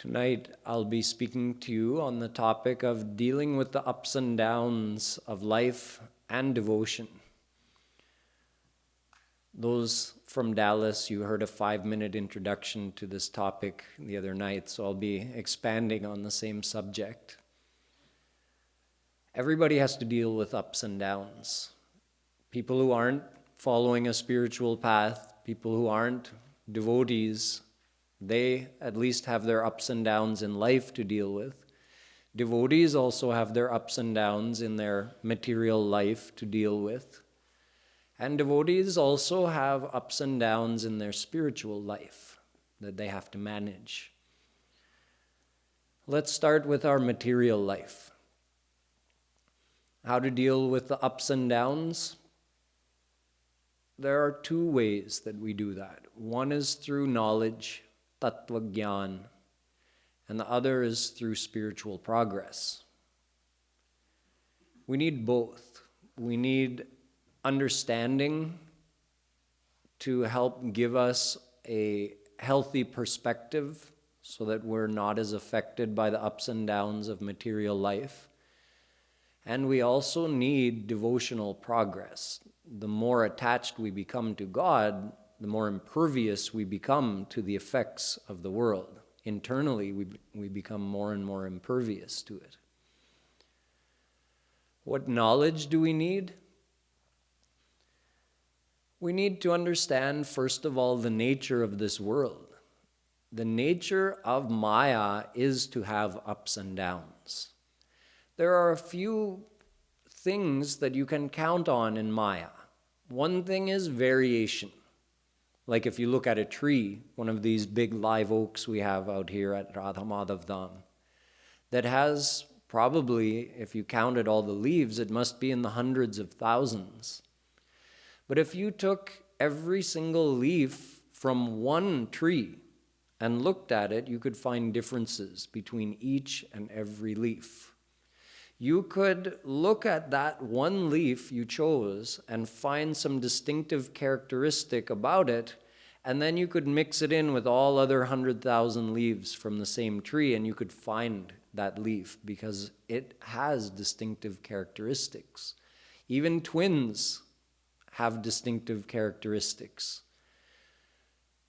Tonight, I'll be speaking to you on the topic of dealing with the ups and downs of life and devotion. Those from Dallas, you heard a 5-minute introduction to this topic the other night, so I'll be expanding on the same subject. Everybody has to deal with ups and downs. People who aren't following a spiritual path, people who aren't devotees, they at least have their ups and downs in life to deal with. Devotees also have their ups and downs in their material life to deal with. And devotees also have ups and downs in their spiritual life that they have to manage. Let's start with our material life. How to deal with the ups and downs? There are two ways that we do that. One is through knowledge, tattva gyan, and the other is through spiritual progress. We need both. We need understanding to help give us a healthy perspective so that we're not as affected by the ups and downs of material life. And we also need devotional progress. The more attached we become to God, the more impervious we become to the effects of the world. Internally, we become more and more impervious to it. What knowledge do we need? We need to understand, first of all, the nature of this world. The nature of Maya is to have ups and downs. There are a few things that you can count on in Maya. One thing is variation. Like if you look at a tree, one of these big live oaks we have out here at Radha Madhav Dham, that has probably, if you counted all the leaves, it must be in the hundreds of thousands. But if you took every single leaf from one tree and looked at it, you could find differences between each and every leaf. You could look at that one leaf you chose and find some distinctive characteristic about it, and then you could mix it in with all other 100,000 leaves from the same tree, and you could find that leaf because it has distinctive characteristics. Even twins have distinctive characteristics.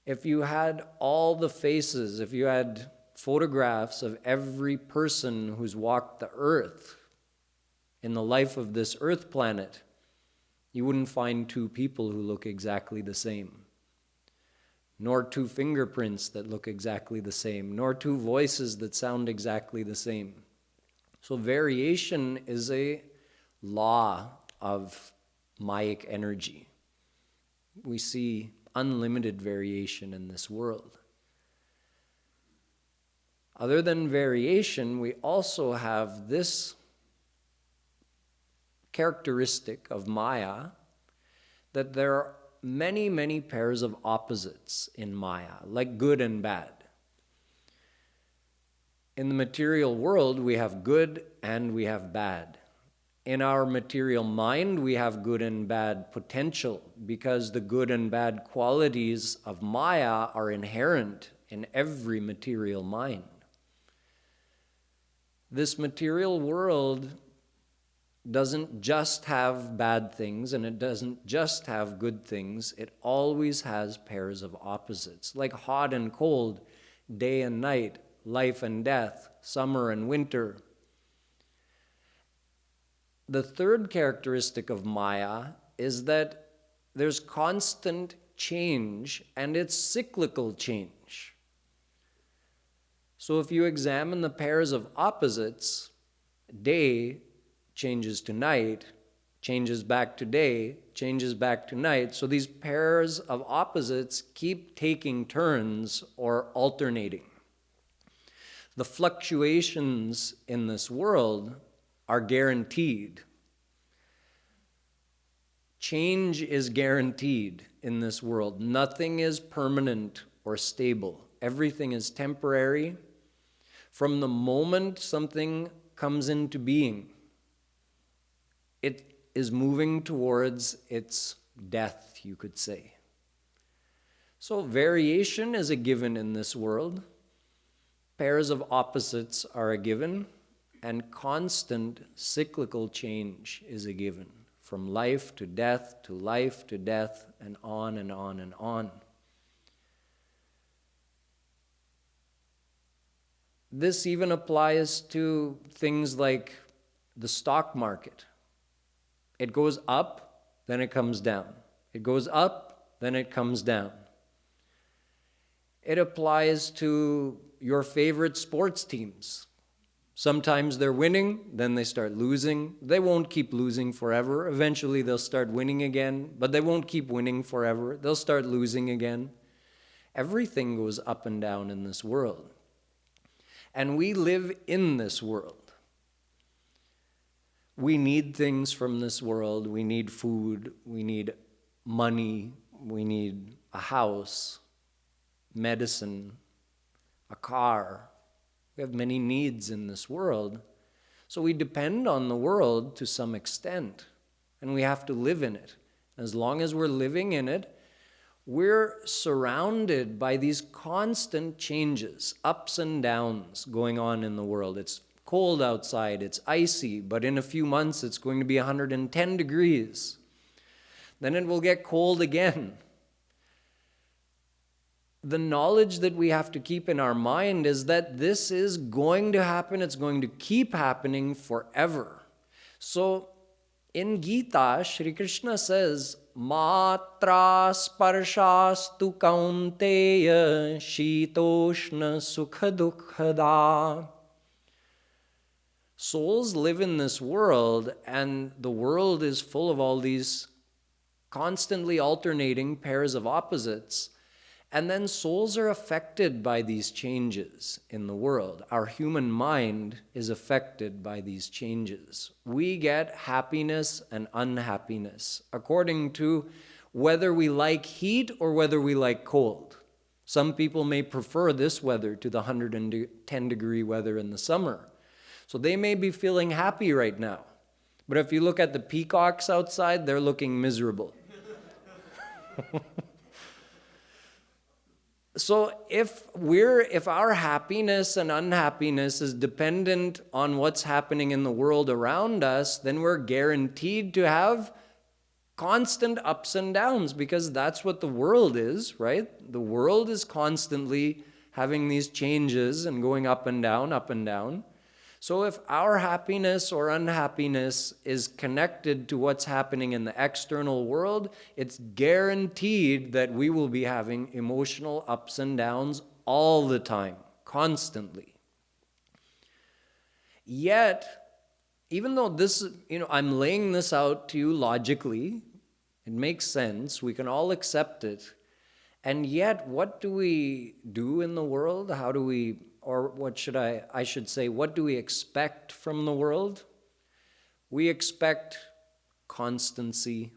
If you had all the faces, if you had photographs of every person who's walked the earth in the life of this earth planet, you wouldn't find two people who look exactly the same, nor two fingerprints that look exactly the same, nor two voices that sound exactly the same. So variation is a law of Mayic energy. We see unlimited variation in this world. Other than variation, we also have this characteristic of Maya, that there are many, many pairs of opposites in Maya, like good and bad. In the material world, we have good and we have bad. In our material mind, we have good and bad potential because the good and bad qualities of Maya are inherent in every material mind. This material world doesn't just have bad things and it doesn't just have good things. It always has pairs of opposites, like hot and cold, day and night, life and death, summer and winter. The third characteristic of Maya is that there's constant change and it's cyclical change. So if you examine the pairs of opposites, day changes to night, changes back to day, changes back to night. So these pairs of opposites keep taking turns or alternating. The fluctuations in this world are guaranteed. Change is guaranteed in this world. Nothing is permanent or stable. Everything is temporary. From the moment something comes into being, it is moving towards its death, you could say. So variation is a given in this world. Pairs of opposites are a given, and constant cyclical change is a given, from life to death to life to death, and on and on and on. This even applies to things like the stock market. It goes up, then it comes down. It goes up, then it comes down. It applies to your favorite sports teams. Sometimes they're winning, then they start losing. They won't keep losing forever. Eventually they'll start winning again, but they won't keep winning forever. They'll start losing again. Everything goes up and down in this world. And we live in this world. We need things from this world. We need food. We need money. We need a house, medicine, a car. We have many needs in this world. So we depend on the world to some extent. And we have to live in it. As long as we're living in it, we're surrounded by these constant changes, ups and downs going on in the world. It's cold outside, it's icy, but in a few months it's going to be 110 degrees. Then it will get cold again. The knowledge that we have to keep in our mind is that this is going to happen, it's going to keep happening forever. So in Gita, Shri Krishna says, Matra sparshastu kaunteya shitoshna sukha dukhada. Souls live in this world, and the world is full of all these constantly alternating pairs of opposites. And then souls are affected by these changes in the world. Our human mind is affected by these changes. We get happiness and unhappiness according to whether we like heat or whether we like cold. Some people may prefer this weather to the 110-degree weather in the summer. So they may be feeling happy right now. But if you look at the peacocks outside, they're looking miserable. So if our happiness and unhappiness is dependent on what's happening in the world around us, then we're guaranteed to have constant ups and downs, because that's what the world is, right? The world is constantly having these changes and going up and down, up and down. So if our happiness or unhappiness is connected to what's happening in the external world, it's guaranteed that we will be having emotional ups and downs all the time, constantly. Yet, even though this, I'm laying this out to you logically, it makes sense, we can all accept it, and yet what do we do in the world? How do we... Or what I should say, what do we expect from the world? We expect constancy,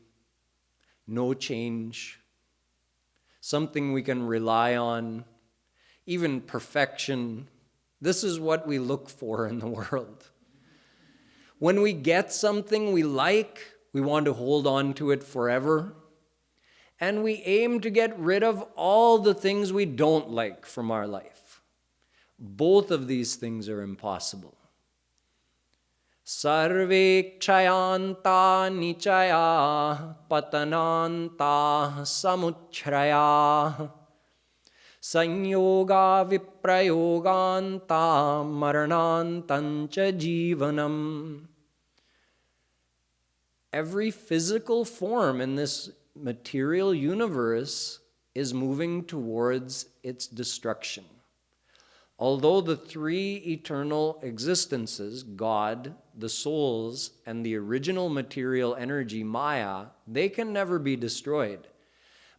no change, something we can rely on, even perfection. This is what we look for in the world. When we get something we like, we want to hold on to it forever. And we aim to get rid of all the things we don't like from our life. Both of these things are impossible. Sarve kshayanta nichaya patananta samuchraya sanyoga viprayoganta maranantancha jivanam. Every physical form in this material universe is moving towards its destruction. Although the three eternal existences, God, the souls, and the original material energy, Maya, they can never be destroyed.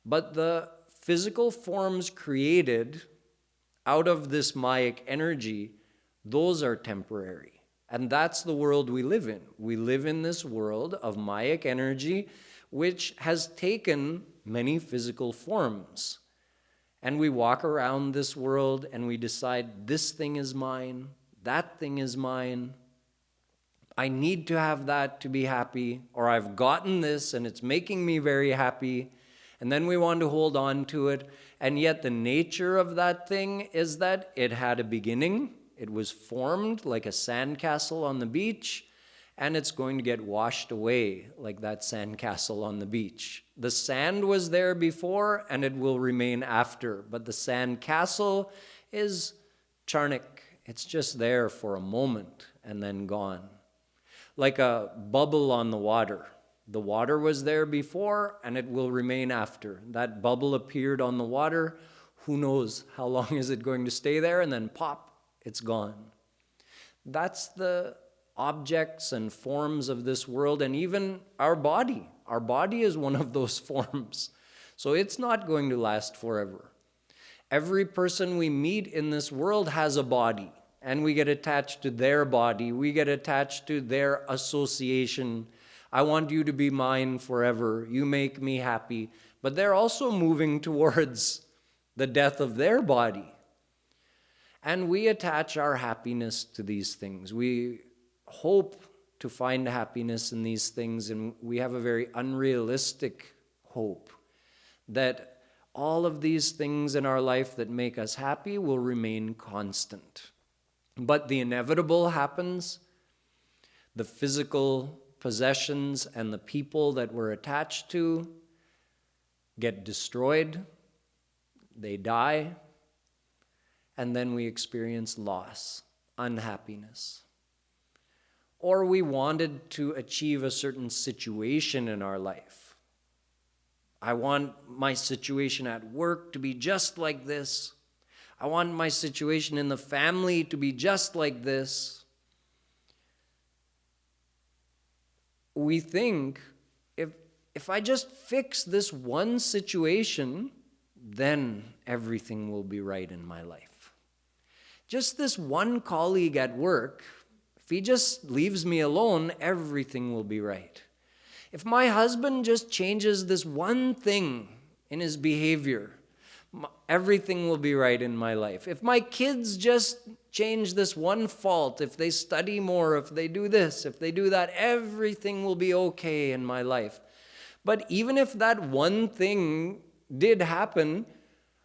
But the physical forms created out of this Mayic energy, those are temporary. And that's the world we live in. We live in this world of Mayic energy, which has taken many physical forms. And we walk around this world and we decide, this thing is mine, that thing is mine. I need to have that to be happy, or I've gotten this and it's making me very happy. And then we want to hold on to it. And yet the nature of that thing is that it had a beginning. It was formed like a sandcastle on the beach, and it's going to get washed away like that sandcastle on the beach. The sand was there before, and it will remain after. But the sandcastle is charnik. It's just there for a moment and then gone. Like a bubble on the water. The water was there before, and it will remain after. That bubble appeared on the water. Who knows how long is it going to stay there? And then pop, it's gone. That's the objects and forms of this world, and even our body. Our body is one of those forms. So it's not going to last forever. Every person we meet in this world has a body, and we get attached to their body. We get attached to their association. I want you to be mine forever. You make me happy. But they're also moving towards the death of their body. And we attach our happiness to these things. We hope to find happiness in these things, and we have a very unrealistic hope that all of these things in our life that make us happy will remain constant. But the inevitable happens. The physical possessions and the people that we're attached to get destroyed, they die, and then we experience loss, unhappiness. Or we wanted to achieve a certain situation in our life. I want my situation at work to be just like this. I want my situation in the family to be just like this. We think, if I just fix this one situation, then everything will be right in my life. Just this one colleague at work, if he just leaves me alone, everything will be right. If my husband just changes this one thing in his behavior, everything will be right in my life. If my kids just change this one fault, if they study more, if they do this, if they do that, everything will be okay in my life. But even if that one thing did happen,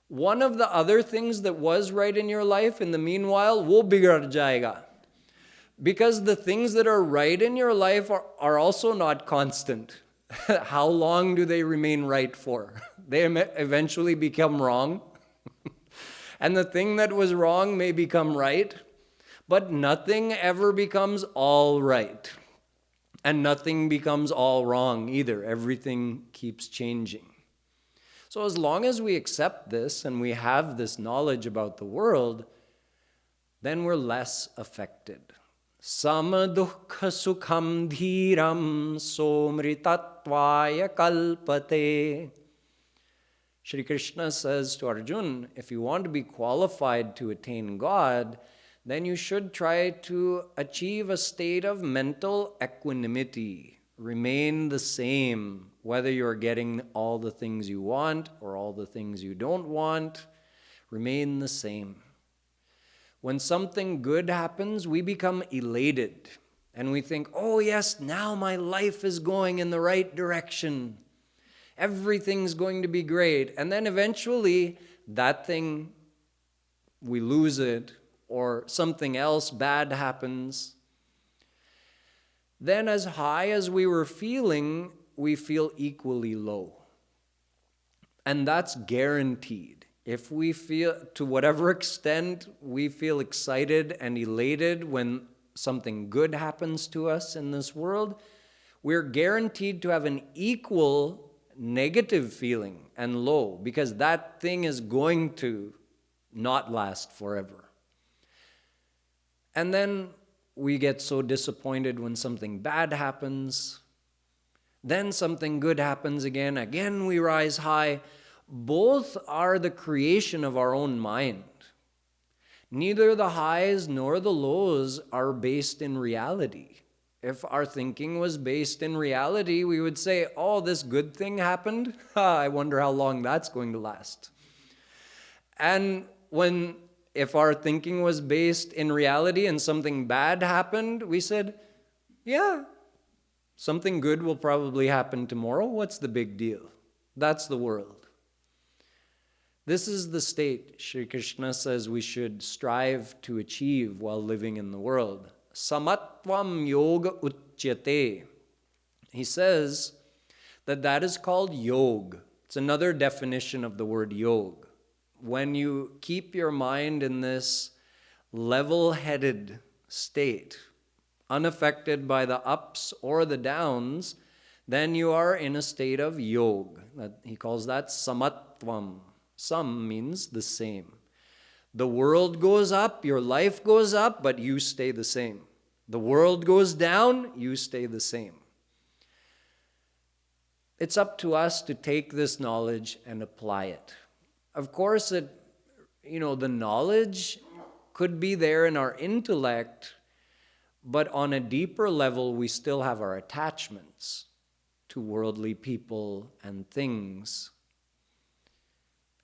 one of the other things that was right in your life in the meanwhile, wo bigad jayega. Because the things that are right in your life are also not constant. How long do they remain right for? They eventually become wrong. And the thing that was wrong may become right. But nothing ever becomes all right. And nothing becomes all wrong either. Everything keeps changing. So as long as we accept this and we have this knowledge about the world, then we're less affected. Samadukha sukham dhiram somritatvaya kalpate. Shri Krishna says to Arjuna, if you want to be qualified to attain God, then you should try to achieve a state of mental equanimity. Remain the same, whether you're getting all the things you want or all the things you don't want. Remain the same. When something good happens, we become elated. And we think, oh yes, now my life is going in the right direction. Everything's going to be great. And then eventually, that thing, we lose it, or something else bad happens. Then as high as we were feeling, we feel equally low. And that's guaranteed. If we feel, to whatever extent we feel excited and elated when something good happens to us in this world, we're guaranteed to have an equal negative feeling and low, because that thing is going to not last forever. And then we get so disappointed when something bad happens. Then something good happens again. Again we rise high. Both are the creation of our own mind. Neither the highs nor the lows are based in reality. If our thinking was based in reality, we would say, oh, this good thing happened? I wonder how long that's going to last. And if our thinking was based in reality and something bad happened, we said, yeah, something good will probably happen tomorrow. What's the big deal? That's the world. This is the state Sri Krishna says we should strive to achieve while living in the world. Samatvam yoga uchyate. He says that is called yoga. It's another definition of the word yoga. When you keep your mind in this level-headed state, unaffected by the ups or the downs, then you are in a state of yoga. He calls that samatvam. Sam means the same. The world goes up, your life goes up, but you stay the same. The world goes down, you stay the same. It's up to us to take this knowledge and apply it. Of course, the knowledge could be there in our intellect, but on a deeper level, we still have our attachments to worldly people and things.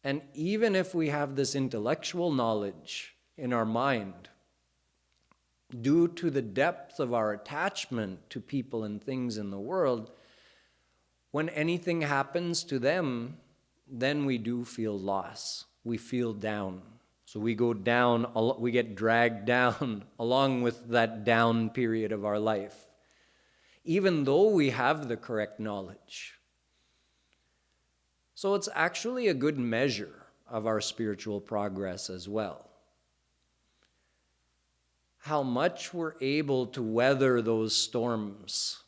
And even if we have this intellectual knowledge in our mind, due to the depth of our attachment to people and things in the world, when anything happens to them, then we do feel loss. We feel down. So we go down, we get dragged down along with that down period of our life, even though we have the correct knowledge. So it's actually a good measure of our spiritual progress as well. How much we're able to weather those storms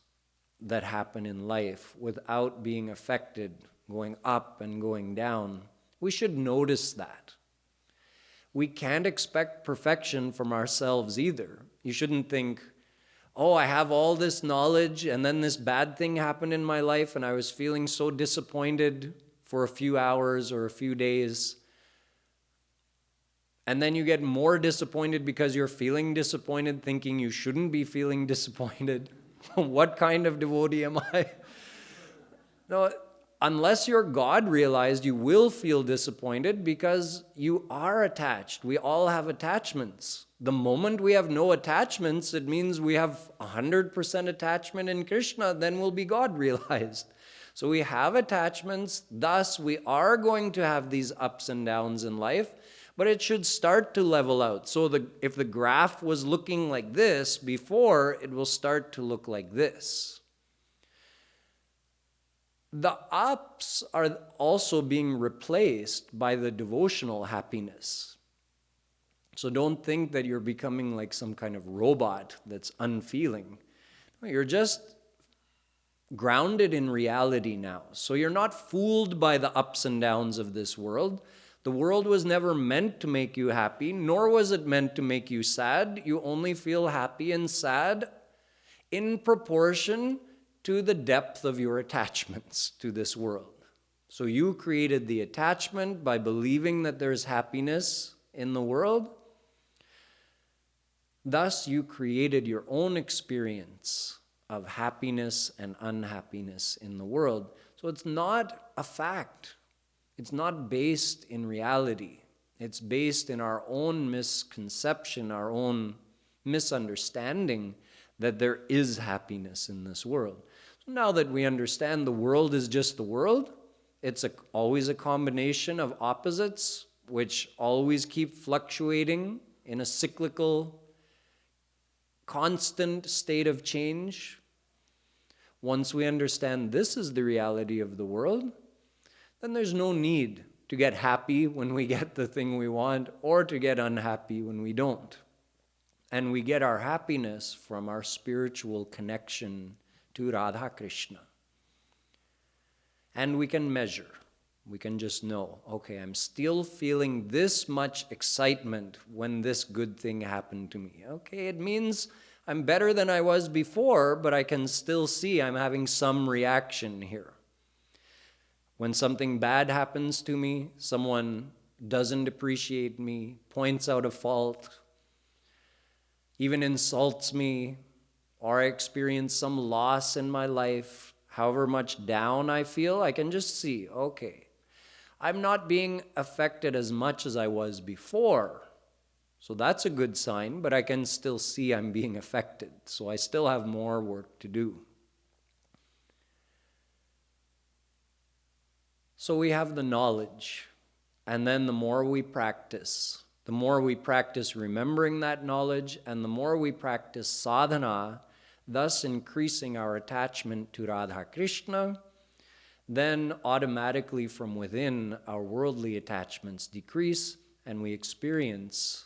that happen in life without being affected, going up and going down. We should notice that. We can't expect perfection from ourselves either. You shouldn't think, oh, I have all this knowledge and then this bad thing happened in my life and I was feeling so disappointed for a few hours or a few days. And then you get more disappointed because you're feeling disappointed, thinking you shouldn't be feeling disappointed. What kind of devotee am I? No, unless you're God realized, you will feel disappointed because you are attached. We all have attachments. The moment we have no attachments, it means we have 100% attachment in Krishna, then we'll be God realized. So we have attachments, thus we are going to have these ups and downs in life, but it should start to level out. So if the graph was looking like this before, it will start to look like this. The ups are also being replaced by the devotional happiness. So don't think that you're becoming like some kind of robot that's unfeeling. You're just grounded in reality now. So you're not fooled by the ups and downs of this world. The world was never meant to make you happy, nor was it meant to make you sad. You only feel happy and sad in proportion to the depth of your attachments to this world. So you created the attachment by believing that there's happiness in the world. Thus, you created your own experience of happiness and unhappiness in the world. So it's not a fact. It's not based in reality. It's based in our own misconception, our own misunderstanding that there is happiness in this world. So now that we understand the world is just the world, it's always a combination of opposites which always keep fluctuating in a cyclical, constant state of change. Once we understand this is the reality of the world, then there's no need to get happy when we get the thing we want or to get unhappy when we don't. And we get our happiness from our spiritual connection to Radha Krishna. And we can measure. We can just know, okay, I'm still feeling this much excitement when this good thing happened to me. Okay, it means I'm better than I was before, but I can still see I'm having some reaction here. When something bad happens to me, someone doesn't appreciate me, points out a fault, even insults me, or I experience some loss in my life, however much down I feel, I can just see, okay, I'm not being affected as much as I was before. So that's a good sign, but I can still see I'm being affected. So I still have more work to do. So we have the knowledge And then the more we practice remembering that knowledge, and the more we practice sadhana, thus increasing our attachment to Radha Krishna, then automatically from within our worldly attachments decrease, and we experience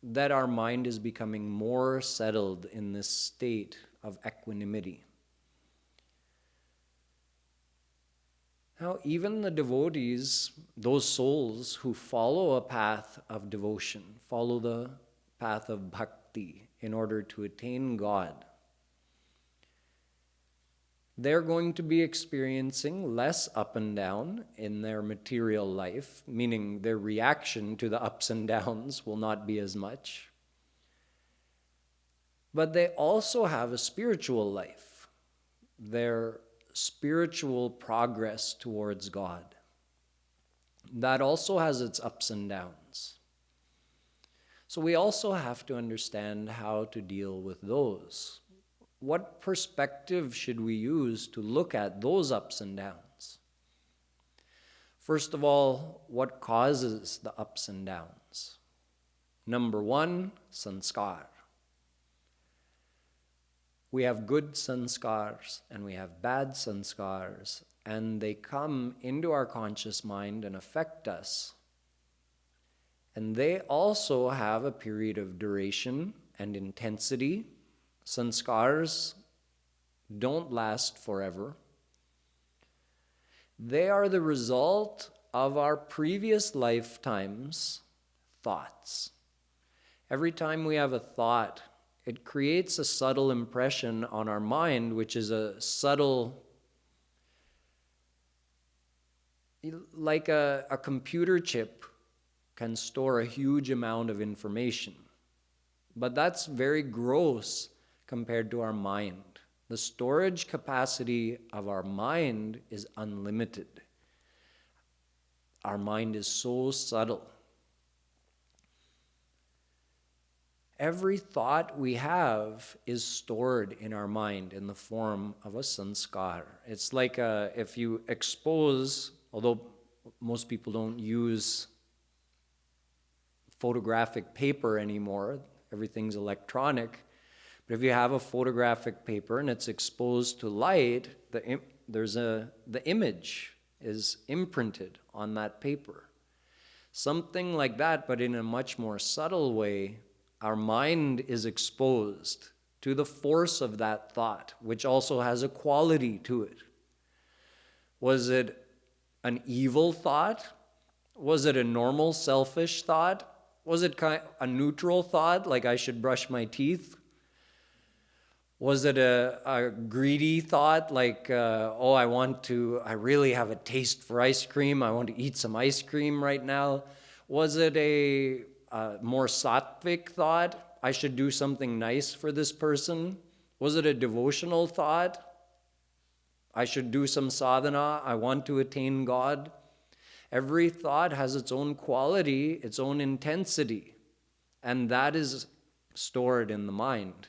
that our mind is becoming more settled in this state of equanimity. Now, even the devotees, those souls who follow a path of devotion, follow the path of bhakti in order to attain God, they're going to be experiencing less up and down in their material life, meaning their reaction to the ups and downs will not be as much. But they also have a spiritual life, their spiritual progress towards God. That also has its ups and downs. So we also have to understand how to deal with those. What perspective should we use to look at those ups and downs? First of all, what causes the ups and downs? Number one, sanskar. We have good sanskars and we have bad sanskars, and they come into our conscious mind and affect us. And they also have a period of duration and intensity. Sanskars don't last forever. They are the result of our previous lifetimes' thoughts. Every time we have a thought, it creates a subtle impression on our mind, which is a subtle, like a computer chip can store a huge amount of information. But that's very gross compared to our mind. The storage capacity of our mind is unlimited. Our mind is so subtle. Every thought we have is stored in our mind in the form of a sanskar. It's like if you expose, although most people don't use photographic paper anymore, everything's electronic. But if you have a photographic paper and it's exposed to light, the image is imprinted on that paper. Something like that, but in a much more subtle way, our mind is exposed to the force of that thought, which also has a quality to it. Was it an evil thought? Was it a normal, selfish thought? Was it a neutral thought, like I should brush my teeth? Was it a greedy thought, like, I really have a taste for ice cream, I want to eat some ice cream right now? Was it a more sattvic thought, I should do something nice for this person? Was it a devotional thought, I should do some sadhana, I want to attain God? Every thought has its own quality, its own intensity, and that is stored in the mind.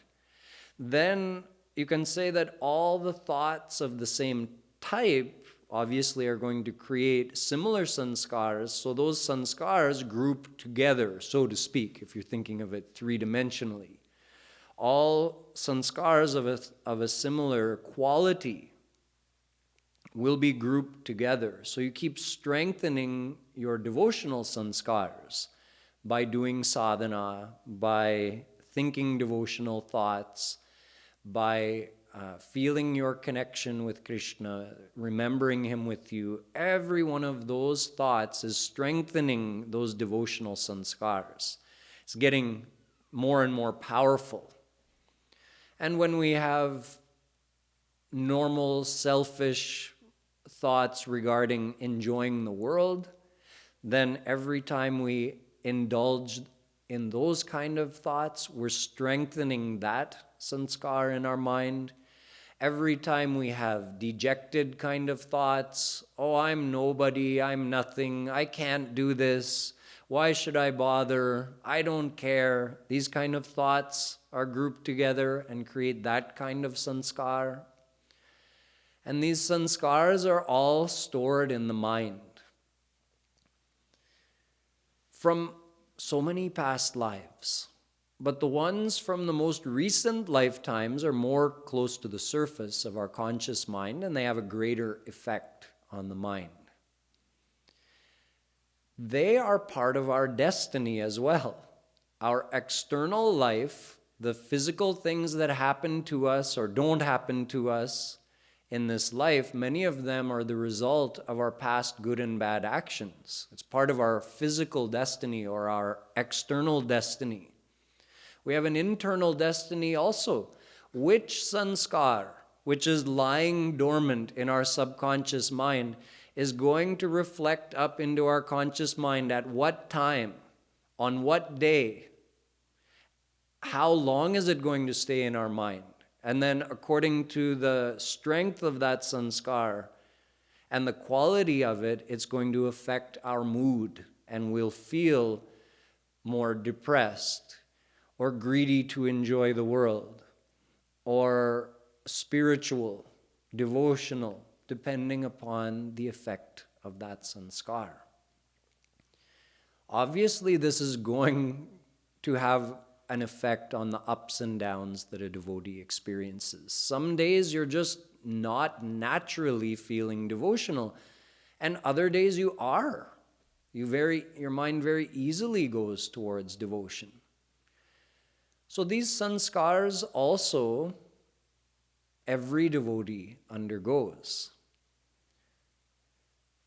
Then you can say that all the thoughts of the same type obviously are going to create similar sanskars, so those sanskars group together, so to speak, if you're thinking of it three-dimensionally. All sanskars of a similar quality will be grouped together. So you keep strengthening your devotional sanskars by doing sadhana, by thinking devotional thoughts, by feeling your connection with Krishna, remembering him with you. Every one of those thoughts is strengthening those devotional sanskars. It's getting more and more powerful. And when we have normal, selfish thoughts regarding enjoying the world, then every time we indulge in those kind of thoughts, we're strengthening that sanskar in our mind. Every time we have dejected kind of thoughts, oh, I'm nobody, I'm nothing, I can't do this, why should I bother, I don't care, these kind of thoughts are grouped together and create that kind of sanskar. And these sanskars are all stored in the mind. from so many past lives. But the ones from the most recent lifetimes are more close to the surface of our conscious mind, and they have a greater effect on the mind. They are part of our destiny as well. Our external life, the physical things that happen to us or don't happen to us in this life, many of them are the result of our past good and bad actions. It's part of our physical destiny or our external destiny. We have an internal destiny also. Which sanskar, which is lying dormant in our subconscious mind, is going to reflect up into our conscious mind at what time, on what day, how long is it going to stay in our mind? And then according to the strength of that sanskar and the quality of it, it's going to affect our mood, and we'll feel more depressed or greedy to enjoy the world or spiritual, devotional, depending upon the effect of that sanskar. Obviously, this is going to have an effect on the ups and downs that a devotee experiences. Some days you're just not naturally feeling devotional, and other days you are. Your mind very easily goes towards devotion. So these sanskars also, every devotee undergoes.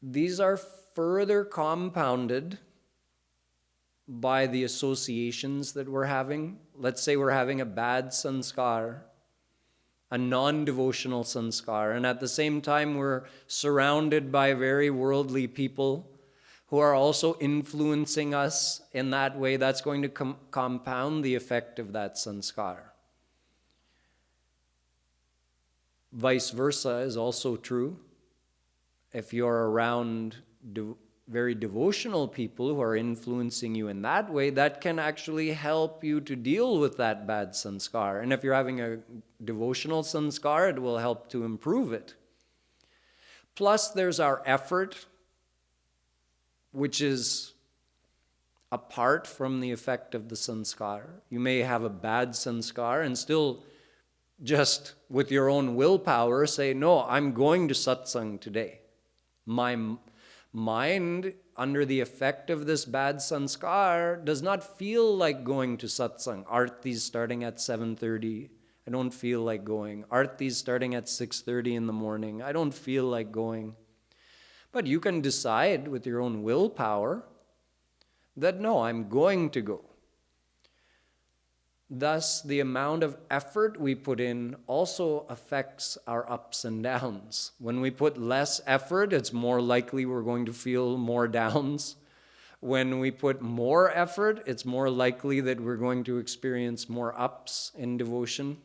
These are further compounded by the associations that we're having. Let's say we're having a bad sanskar, a non-devotional sanskar, and at the same time we're surrounded by very worldly people who are also influencing us in that way. That's going to compound the effect of that sanskar. Vice versa is also true. If you're around very devotional people who are influencing you in that way, that can actually help you to deal with that bad sanskar. And if you're having a devotional sanskar, it will help to improve it. Plus, there's our effort, which is apart from the effect of the sanskar. You may have a bad sanskar and still just with your own willpower say, no, I'm going to satsang today. My mind, under the effect of this bad sanskar, does not feel like going to satsang. Arti's starting at 7:30. I don't feel like going. Arti's starting at 6:30 in the morning. I don't feel like going. But you can decide with your own willpower that, no, I'm going to go. Thus, the amount of effort we put in also affects our ups and downs. When we put less effort, it's more likely we're going to feel more downs. When we put more effort, it's more likely that we're going to experience more ups in devotion.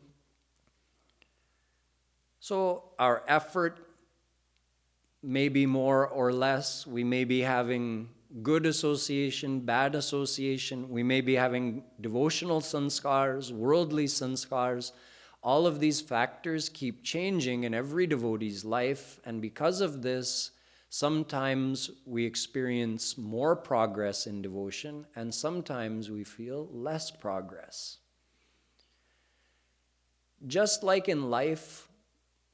So our effort may be more or less. We may be having good association, bad association. We may be having devotional sanskars, worldly sanskars. All of these factors keep changing in every devotee's life, and because of this, sometimes we experience more progress in devotion, and sometimes we feel less progress. Just like in life,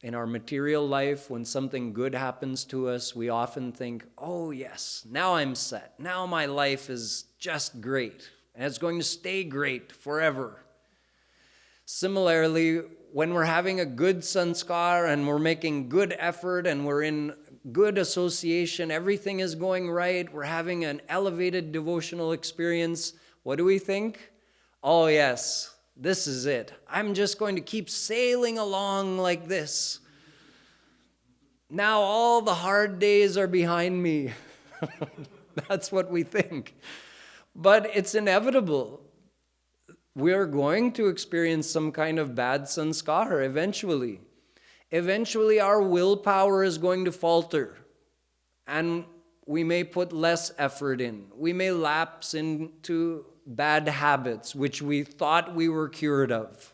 in our material life, when something good happens to us, we often think, oh yes, now I'm set. Now my life is just great, and it's going to stay great forever. Similarly, when we're having a good sanskar and we're making good effort and we're in good association, everything is going right, we're having an elevated devotional experience, what do we think? Oh yes, this is it. I'm just going to keep sailing along like this. Now all the hard days are behind me. That's what we think. But it's inevitable. We're going to experience some kind of bad sanskar eventually. Eventually our willpower is going to falter, and we may put less effort in. We may lapse into bad habits, which we thought we were cured of.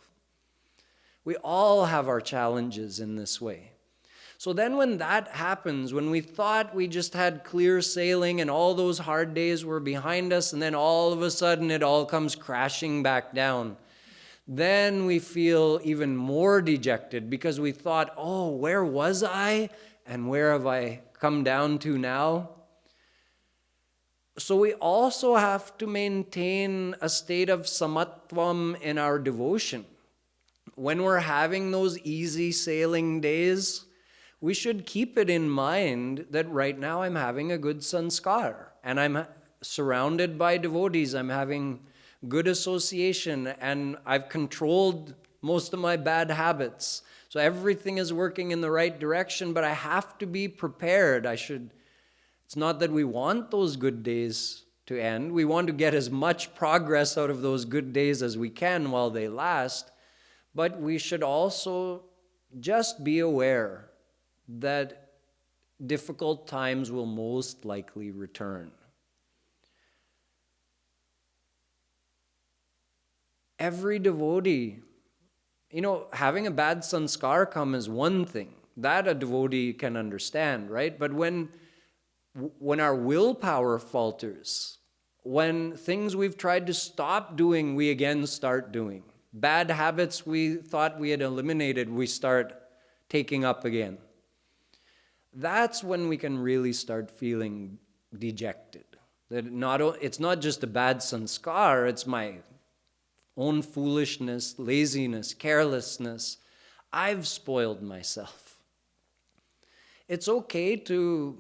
We all have our challenges in this way. So then when that happens, when we thought we just had clear sailing and all those hard days were behind us, and then all of a sudden it all comes crashing back down, then we feel even more dejected because we thought, oh, where was I and where have I come down to now? So we also have to maintain a state of samatvam in our devotion. When we're having those easy sailing days, we should keep it in mind that right now I'm having a good sanskar and I'm surrounded by devotees. I'm having good association and I've controlled most of my bad habits. So everything is working in the right direction, but I have to be prepared. It's not that we want those good days to end. We want to get as much progress out of those good days as we can while they last. But we should also just be aware that difficult times will most likely return. Every devotee, having a bad sanskar come is one thing. That a devotee can understand, right? But when our willpower falters, when things we've tried to stop doing, we again start doing. Bad habits we thought we had eliminated, we start taking up again. That's when we can really start feeling dejected. That it's not just a bad sanskar, it's my own foolishness, laziness, carelessness. I've spoiled myself. It's okay to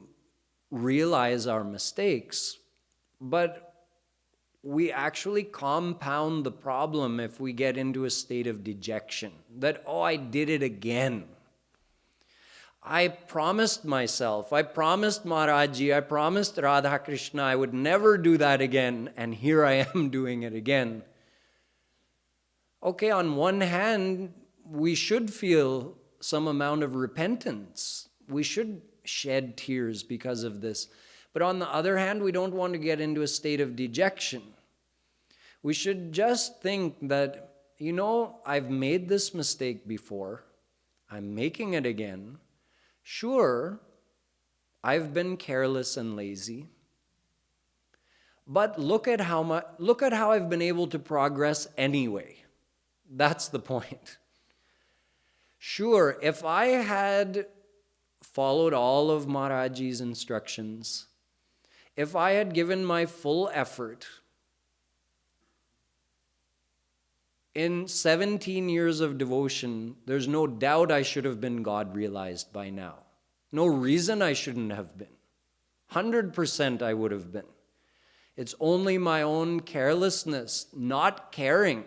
realize our mistakes, but we actually compound the problem if we get into a state of dejection. That, I did it again. I promised myself, I promised Maharaji, I promised Radha Krishna I would never do that again, and here I am doing it again. Okay, on one hand, we should feel some amount of repentance. We should shed tears because of this. But on the other hand, we don't want to get into a state of dejection. We should just think that, I've made this mistake before. I'm making it again. Sure, I've been careless and lazy. But look at how I've been able to progress anyway. That's the point. Sure, if I had followed all of Maharaji's instructions, if I had given my full effort, in 17 years of devotion, there's no doubt I should have been God-realized by now. No reason I shouldn't have been. 100% I would have been. It's only my own carelessness, not caring,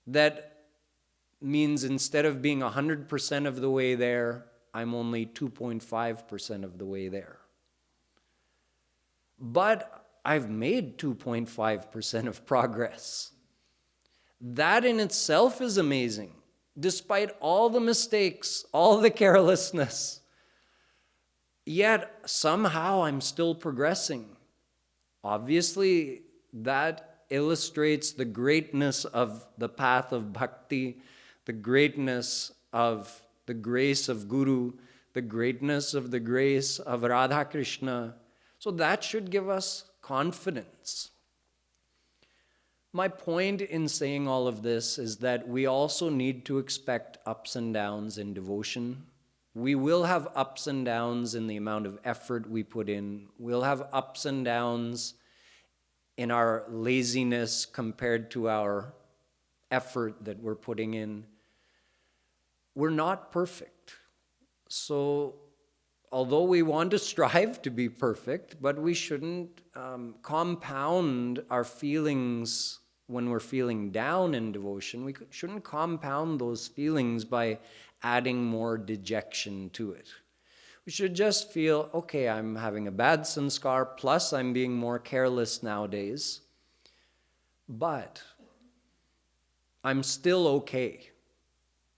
that means instead of being 100% of the way there, I'm only 2.5% of the way there. But I've made 2.5% of progress. That in itself is amazing. Despite all the mistakes, all the carelessness, yet somehow I'm still progressing. Obviously, that illustrates the greatness of the path of bhakti, the greatness of the grace of Guru, the greatness of the grace of Radha Krishna. So that should give us confidence. My point in saying all of this is that we also need to expect ups and downs in devotion. We will have ups and downs in the amount of effort we put in. We'll have ups and downs in our laziness compared to our effort that we're putting in. We're not perfect. So although we want to strive to be perfect, but we shouldn't compound our feelings when we're feeling down in devotion. We shouldn't compound those feelings by adding more dejection to it. We should just feel, okay, I'm having a bad sanskar, plus I'm being more careless nowadays, but I'm still okay.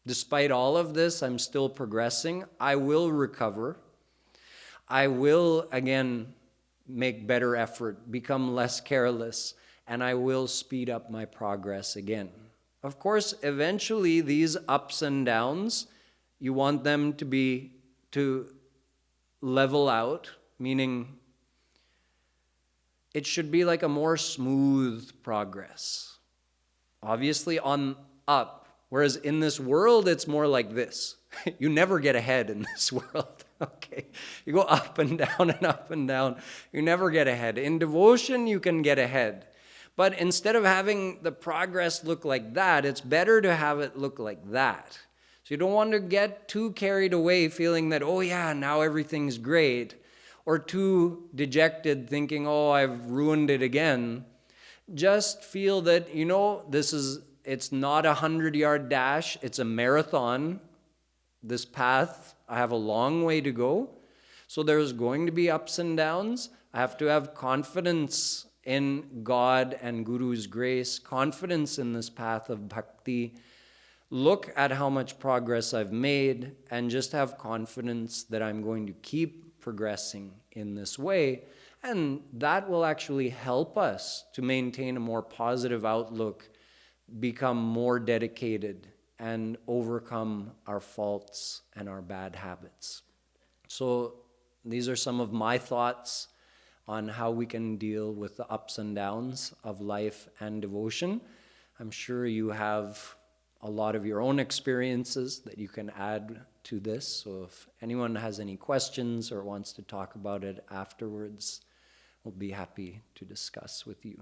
Despite all of this, I'm still progressing. I will recover. I will, again, make better effort, become less careless, and I will speed up my progress again. Of course, eventually, these ups and downs, you want them to be to level out, meaning it should be like a more smooth progress. Obviously on up, whereas in this world, it's more like this. You never get ahead in this world, okay? You go up and down and up and down. You never get ahead. In devotion, you can get ahead. But instead of having the progress look like that, it's better to have it look like that. So you don't want to get too carried away feeling that, oh yeah, now everything's great, or too dejected thinking, oh, I've ruined it again. Just feel that, it's not a 100-yard dash, it's a marathon. This path, I have a long way to go. So there's going to be ups and downs. I have to have confidence in God and Guru's grace, confidence in this path of bhakti. Look at how much progress I've made and just have confidence that I'm going to keep progressing in this way. And that will actually help us to maintain a more positive outlook, become more dedicated, and overcome our faults and our bad habits. So these are some of my thoughts on how we can deal with the ups and downs of life and devotion. I'm sure you have a lot of your own experiences that you can add to this. So if anyone has any questions or wants to talk about it afterwards, we'll be happy to discuss with you.